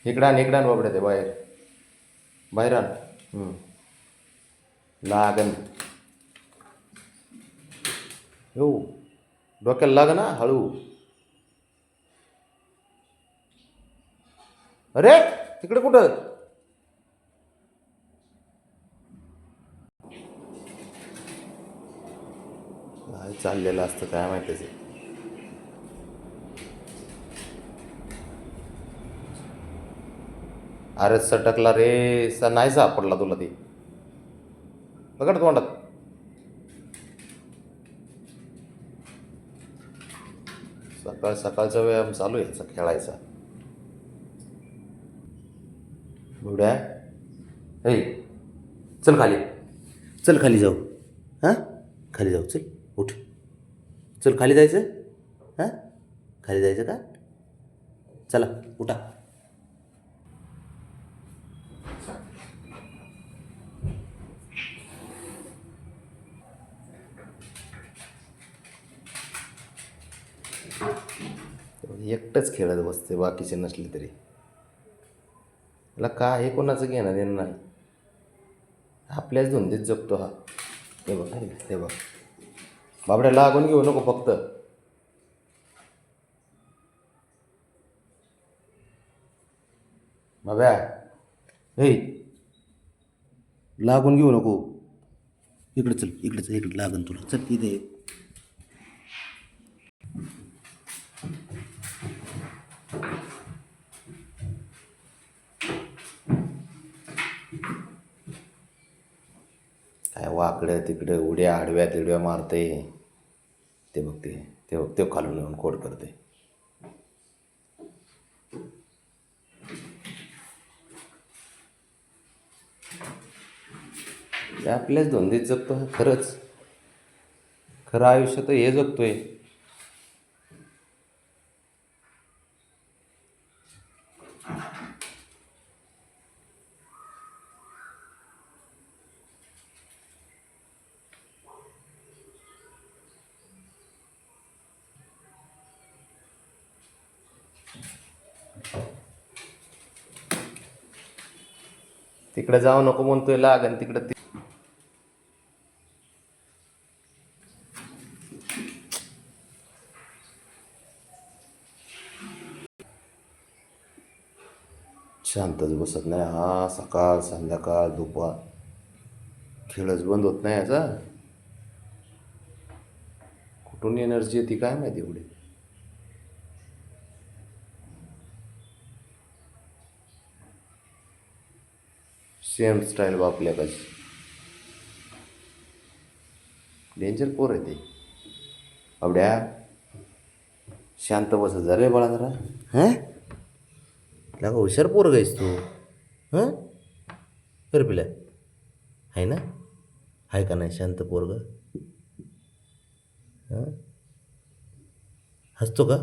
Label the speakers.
Speaker 1: इकडं आण बाबड्या ते बाहेर बाहेर आण. लागन हो, डोक्याला लाग ना हळू. अरे तिकडे कुठं? काय चाललेलं असतं काय माहिती त्याचं. अरे सटकला रे, नाही सापडला तुला ते. पकड तोंडात. सकाळ सकाळचा व्यायाम चालू आहे याचा खेळायचा. बुड्या ऐ, चल खाली, चल खाली जाऊ. हां, खाली जाऊ, चल उठ. चल खाली जायचं. हां, खाली जायचं का? चला उठा. एकटंच खेळत बसते, बाकीचे नसले तरी. त्याला काय हे कोणाचं घेणं देणं नाही. आपल्याच धुंदीत जगतो हा. हे बघ हे बघ, बाबड्या लागून घेऊ नको फक्त. बाब्या हे, लागून घेऊ नको. इकडे चल, इकडे चल, इकडे लागून तुला. चल इथे. काय वाकड्या तिकडे उड्या आडव्या तिडव्या मारते. ते बघ ते बघ, ते खालून येऊन कोड करते. ते आपल्याच धुंदीत जगतो हा. खरंच खरं आयुष्य तर हे जगतोय. तिकडे जाऊ नको म्हणतोय, लागन तिकडे. शांतच बसत नाही हा. सकाळ संध्याकाळ दुपार खेळच बंद होत नाही याचा. कुठून एनर्जी येते काय माहिती एवढी. सेम स्टाईल बापल्या कशी. डेंजर पोर आहे ते. बाबड्या शांत बस जरा रे बाळा जरा. हां, लागा हुशार पोर गायस तू. हां, कर पिल्या आहे ना. आहे का नाही शांत पोरग? हां, हसतो का?